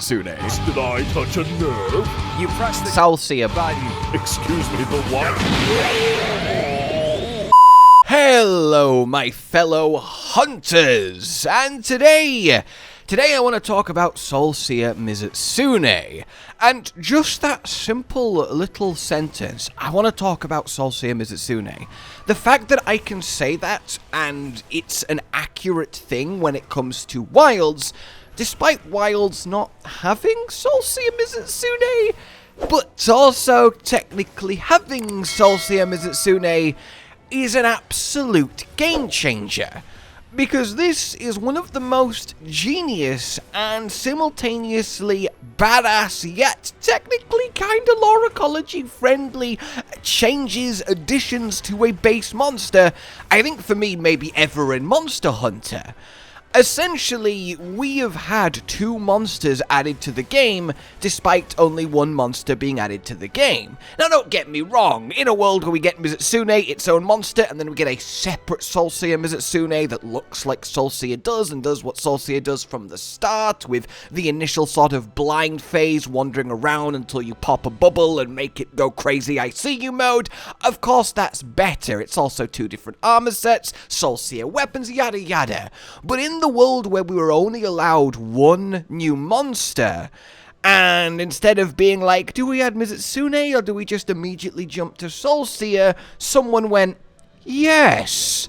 Mizutsune? Did I touch a nerve? You pressed the Soulseer button. Excuse me, the what? Hello, my fellow hunters, and today I want to talk about Soulseer Mizutsune, and just that simple little sentence, I want to talk about Soulseer Mizutsune. The fact that I can say that, and it's an accurate thing when it comes to wilds, despite wilds not having Soulseer Mizutsune, but also technically having Soulseer Mizutsune is an absolute game changer, because this is one of the most genius and simultaneously badass yet technically kinda lore ecology friendly changes, additions to a base monster, I think for me maybe ever in Monster Hunter. Essentially, we have had 2 monsters added to the game, despite only 1 monster being added to the game. Now don't get me wrong, in a world where we get Mizutsune, its own monster, and then we get a separate Soulseer Mizutsune that looks like Soulseer does, and does what Soulseer does from the start, with the initial sort of blind phase, wandering around until you pop a bubble and make it go crazy I see you mode. Of course that's better, it's also 2 different armor sets, Soulseer weapons, yada yada. But in the world where we were only allowed 1 new monster, and instead of being like, do we add Mizutsune or do we just immediately jump to Soulseer, someone went, yes,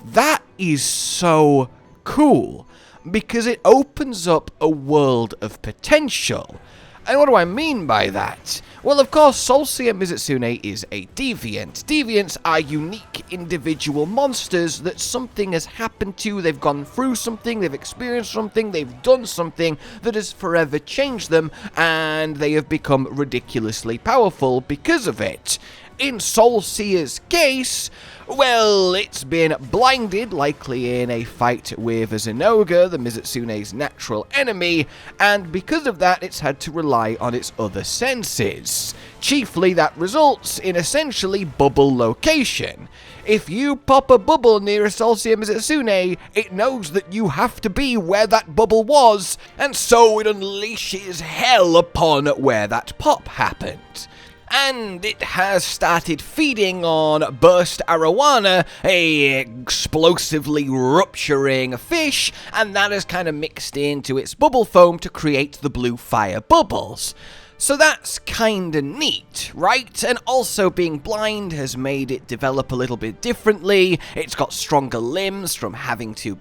that is so cool, because it opens up a world of potential. And what do I mean by that? Well, of course, Soulseer Mizutsune is a deviant. Deviants are unique individual monsters that something has happened to, they've gone through something, they've experienced something, they've done something that has forever changed them, and they have become ridiculously powerful because of it. In Soulseer's case, well, it's been blinded, likely in a fight with a Zinogre, the Mizutsune's natural enemy, and because of that, it's had to rely on its other senses. Chiefly, that results in essentially bubble location. If you pop a bubble near a Soulseer Mizutsune, it knows that you have to be where that bubble was, and so it unleashes hell upon where that pop happened. And it has started feeding on burst arowana, a explosively rupturing fish, and that has kind of mixed into its bubble foam to create the blue fire bubbles. So that's kinda neat, right? And also being blind has made it develop a little bit differently. It's got stronger limbs from having to,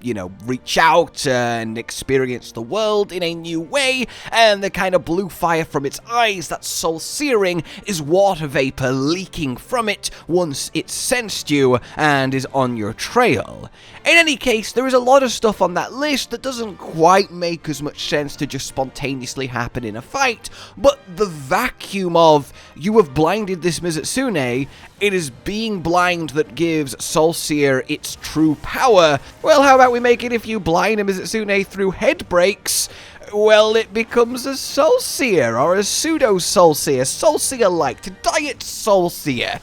reach out and experience the world in a new way, and the kind of blue fire from its eyes that's soul-searing is water vapor leaking from it once it's sensed you and is on your trail. In any case, there is a lot of stuff on that list that doesn't quite make as much sense to just spontaneously happen in a fight, but the vacuum of, you have blinded this Mizutsune, it is being blind that gives Soulseer its true power. Well, how about we make it if you blind a Mizutsune through head breaks, well, it becomes a Soulseer, or a pseudo-Soulseer, Soulseer-like, diet Soulseer.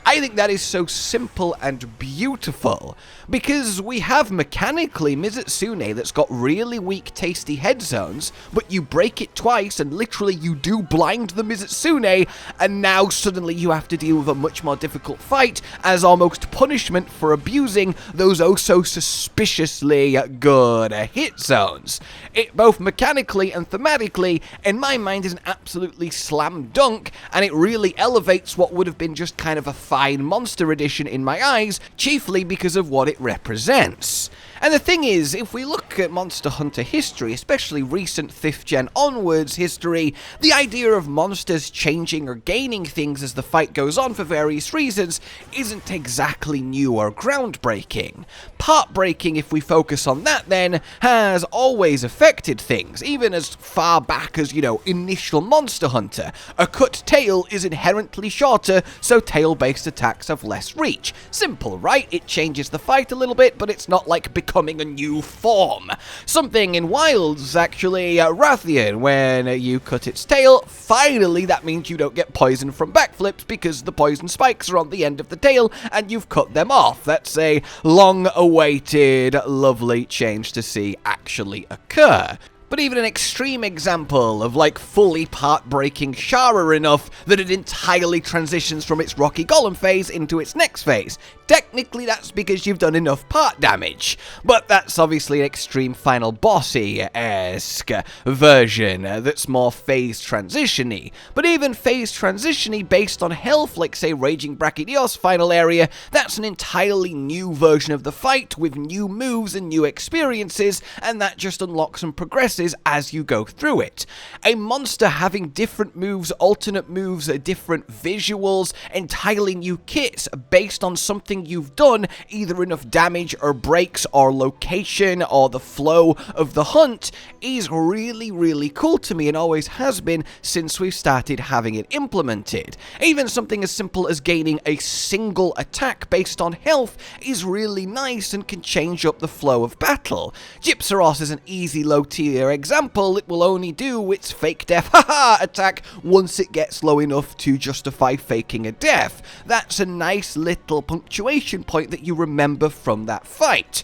I think that is so simple and beautiful, because we have mechanically Mizutsune that's got really weak tasty head zones, but you break it twice and literally you do blind the Mizutsune, and now suddenly you have to deal with a much more difficult fight as almost punishment for abusing those oh so suspiciously good hit zones. It both mechanically and thematically, in my mind, is an absolutely slam dunk, and it really elevates what would have been just kind of a fine monster edition in my eyes, chiefly because of what it represents. And the thing is, if we look at Monster Hunter history, especially recent 5th gen onwards history, the idea of monsters changing or gaining things as the fight goes on for various reasons isn't exactly new or groundbreaking. Part-breaking, if we focus on that then, has always affected things, even as far back as, initial Monster Hunter. A cut tail is inherently shorter, so tail-based attacks have less reach. Simple, right? It changes the fight a little bit, but it's not like becoming a new form. Something in Wilds, actually, Rathian, when you cut its tail, finally that means you don't get poison from backflips because the poison spikes are on the end of the tail and you've cut them off. That's a long-awaited, lovely change to see actually occur. but even an extreme example of like fully part-breaking Shia enough that it entirely transitions from its rocky golem phase into its next phase. Technically that's because you've done enough part damage, but that's obviously an extreme final bossy-esque version that's more phase transition-y. But even phase transition-y based on health, like say Raging Brachydios final area, that's an entirely new version of the fight with new moves and new experiences, and that just unlocks and progresses as you go through it. A monster having different moves, alternate moves, different visuals, entirely new kits based on something you've done, either enough damage or breaks or location or the flow of the hunt, is really, really cool to me and always has been since we've started having it implemented. Even something as simple as gaining a single attack based on health is really nice and can change up the flow of battle. Gypsaros is an easy low-tier example. It will only do its fake death attack once it gets low enough to justify faking a death. That's a nice little punctuation point that you remember from that fight.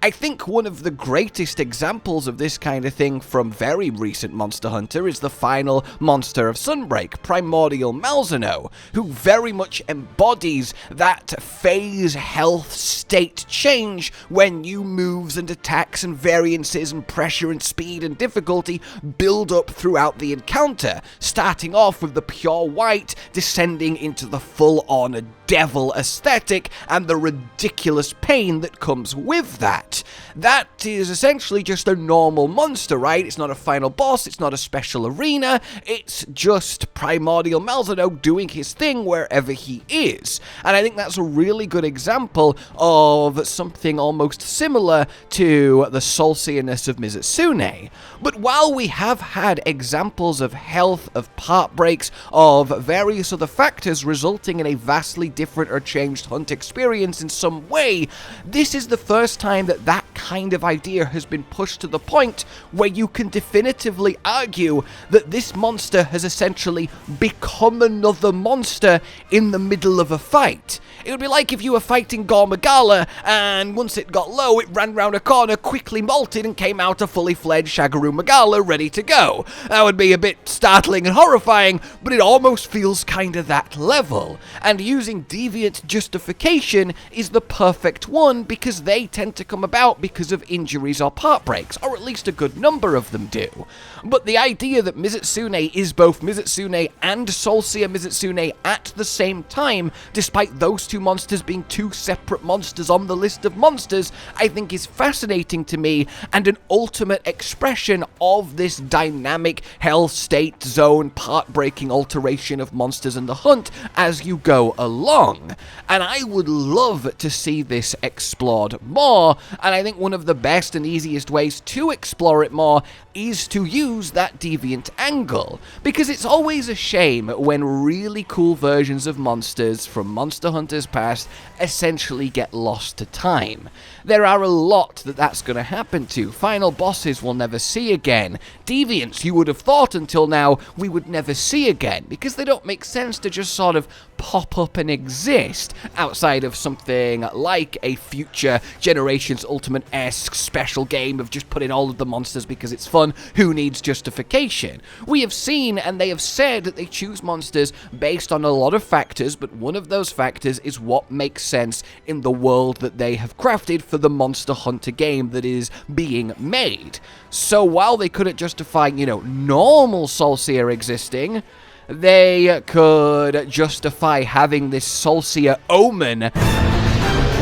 I think one of the greatest examples of this kind of thing from very recent Monster Hunter is the final monster of Sunbreak, Primordial Malzeno, who very much embodies that phase health state change when new moves and attacks and variances and pressure and speed and difficulty build up throughout the encounter, starting off with the pure white, descending into the full-on devil aesthetic and the ridiculous pain that comes with that. That is essentially just a normal monster, right? It's not a final boss, it's not a special arena, it's just Primordial Malzeno doing his thing wherever he is. And I think that's a really good example of something almost similar to the Soulseerness of Mizutsune. But while we have had examples of health, of part breaks, of various other factors resulting in a vastly different or changed hunt experience in some way, this is the first time that that kind of idea has been pushed to the point where you can definitively argue that this monster has essentially become another monster in the middle of a fight. It would be like if you were fighting gore magala, and once it got low, it ran round a corner, quickly molted, and came out a fully fledged Shagaru magala ready to go. That would be a bit startling and horrifying, but it almost feels kinda that level. And using Deviant justification is the perfect one because they tend to come about because of injuries or part breaks, or at least a good number of them do. But the idea that Mizutsune is both Mizutsune and Soulseer Mizutsune at the same time, despite those two monsters being two separate monsters on the list of monsters, I think is fascinating to me and an ultimate expression of this dynamic hell state zone part-breaking alteration of monsters in the hunt as you go along. And I would love to see this explored more, and I think one of the best and easiest ways to explore it more is to use that deviant angle, because it's always a shame when really cool versions of monsters from Monster Hunter's past essentially get lost to time. There are a lot that's going to happen to. Final bosses we'll never see again. Deviants you would have thought until now we would never see again, because they don't make sense to just sort of pop up and exist outside of something like a future Generations Ultimate-esque special game of just putting all of the monsters because it's fun. Who needs justification? We have seen and they have said that they choose monsters based on a lot of factors, but one of those factors is what makes sense in the world that they have crafted for the Monster Hunter game that is being made. So while they couldn't justify, normal Soulseer existing, they could justify having this Soulseer omen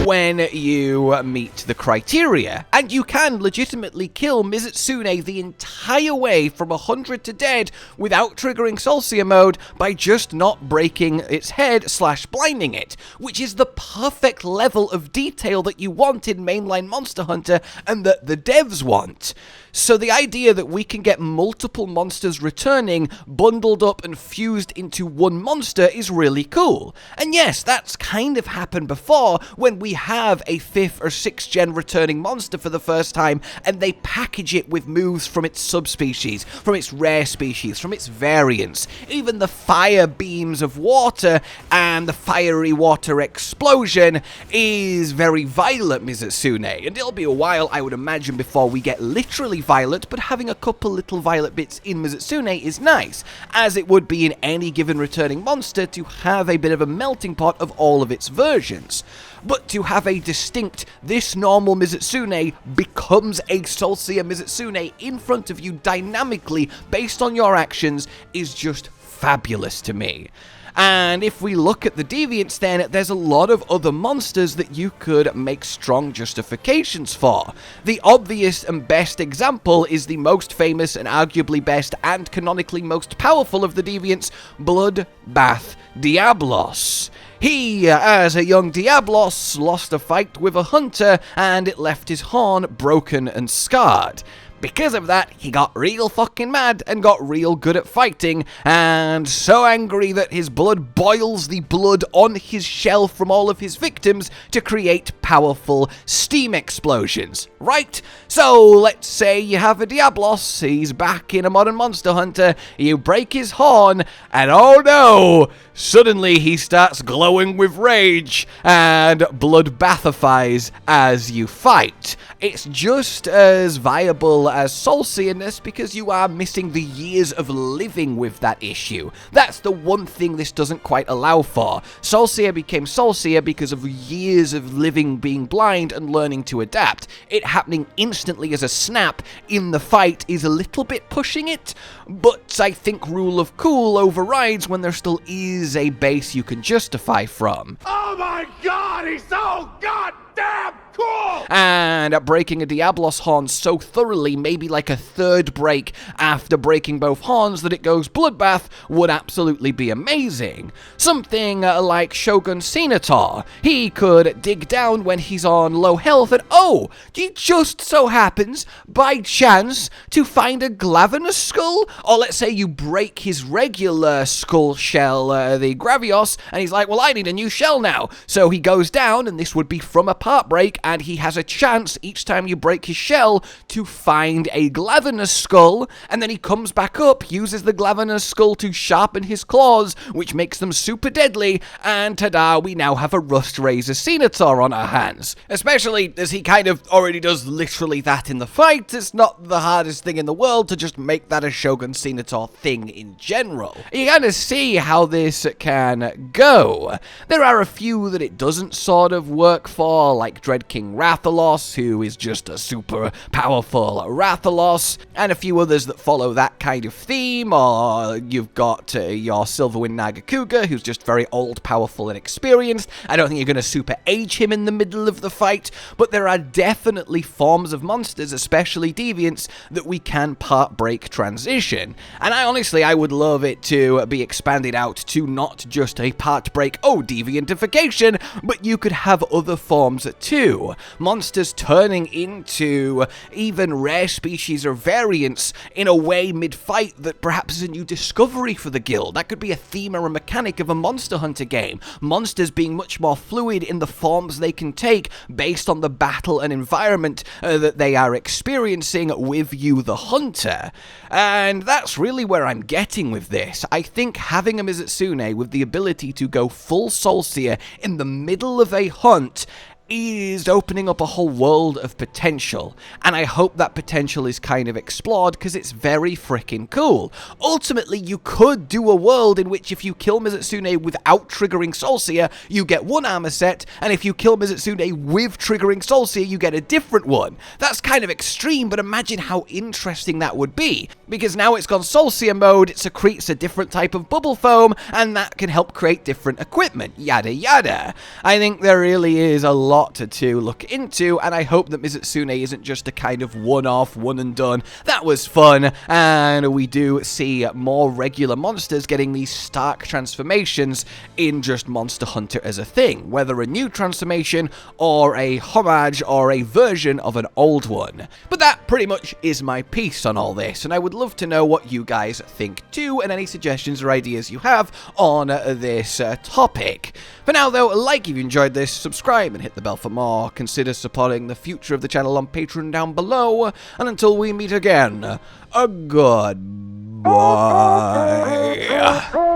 when you meet the criteria. And you can legitimately kill Mizutsune the entire way from 100 to dead without triggering Soulseer mode by just not breaking its head / blinding it, which is the perfect level of detail that you want in mainline Monster Hunter and that the devs want. So the idea that we can get multiple monsters returning, bundled up and fused into one monster is really cool. And yes, that's kind of happened before when we we have a 5th or 6th gen returning monster for the first time, and they package it with moves from its subspecies, from its rare species, from its variants. Even the fire beams of water and the fiery water explosion is very violent Mizutsune, and it'll be a while, I would imagine, before we get literally violet, but having a couple little violet bits in Mizutsune is nice, as it would be in any given returning monster to have a bit of a melting pot of all of its versions. But to have a distinct, this normal Mizutsune becomes a Soulseer Mizutsune in front of you dynamically based on your actions is just fabulous to me. And if we look at the Deviants then, there's a lot of other monsters that you could make strong justifications for. The obvious and best example is the most famous and arguably best and canonically most powerful of the Deviants, Bloodbath Diablos. He, as a young Diablos, lost a fight with a hunter and it left his horn broken and scarred. Because of that, he got real fucking mad and got real good at fighting, and so angry that his blood boils the blood on his shell from all of his victims to create powerful steam explosions, right? So, let's say you have a Diablos, he's back in a Modern Monster Hunter, you break his horn, and oh no! Suddenly he starts glowing with rage, and bloodbathifies as you fight. It's just as viable as Soulseerness because you are missing the years of living with that issue. That's the one thing this doesn't quite allow for. Soulseer became Soulseer because of years of living being blind and learning to adapt. It happening instantly as a snap in the fight is a little bit pushing it, but I think rule of cool overrides when there still is a base you can justify from. Oh my god, he's so goddamn cool! And breaking a Diablos horn so thoroughly, maybe like a third break after breaking both horns that it goes bloodbath, would absolutely be amazing. Something like Shogun Senator. He could dig down when he's on low health and oh, he just so happens, by chance, to find a Glavenus skull? Or let's say you break his regular skull shell, the Gravios, and he's like, well, I need a new shell now. So he goes down, and this would be from a part break, and he has a chance each time you break his shell to find a Glavenus skull, and then he comes back up, uses the Glavenus skull to sharpen his claws, which makes them super deadly, and ta-da, we now have a Rust Razor Senator on our hands. Especially as he kind of already does literally that in the fight. It's not the hardest thing in the world to just make that a Shogun Senator thing in general. You kind of see how this can go. There are a few that it doesn't sort of work for, like Dread King Rathalos, who is just a super powerful Rathalos, and a few others that follow that kind of theme, or you've got your Silverwind Nagakuga, who's just very old, powerful, and experienced. I don't think you're going to super age him in the middle of the fight, but there are definitely forms of monsters, especially Deviants, that we can part break transition. And I would love it to be expanded out to not just a part break, oh, deviantification, but you could have other forms too. Monsters turning into even rare species or variants in a way mid-fight that perhaps is a new discovery for the guild. That could be a theme or a mechanic of a Monster Hunter game. Monsters being much more fluid in the forms they can take based on the battle and environment that they are experiencing with you, the hunter. And that's really where I'm getting with this. I think having a Mizutsune with the ability to go full Soulseer in the middle of a hunt is opening up a whole world of potential, and I hope that potential is kind of explored because it's very freaking cool. Ultimately, you could do a world in which if you kill Mizutsune without triggering Soulseer, you get one armor set, and if you kill Mizutsune with triggering Soulseer, you get a different one. That's kind of extreme, but imagine how interesting that would be, because now it's gone Soulseer mode, it secretes a different type of bubble foam, and that can help create different equipment, yada yada. I think there really is a lot to look into, and I hope that Mizutsune isn't just a kind of one-off, one and done. That was fun, and we do see more regular monsters getting these stark transformations in just Monster Hunter as a thing, whether a new transformation or a homage or a version of an old one. But that pretty much is my piece on all this, and I would love to know what you guys think too, and any suggestions or ideas you have on this topic. For now though, like if you enjoyed this, subscribe and hit the bell for more, consider supporting the future of the channel on Patreon down below, and until we meet again, a goodbye.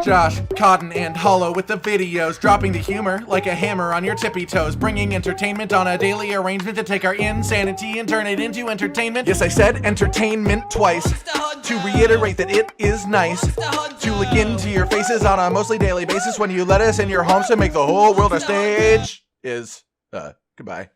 Josh, Cotton, and Hollow with the videos, dropping the humor like a hammer on your tippy toes, bringing entertainment on a daily arrangement to take our insanity and turn it into entertainment. Yes, I said entertainment twice, to reiterate that it is nice to look into your faces on a mostly daily basis when you let us in your homes to make the whole world a stage. Goodbye.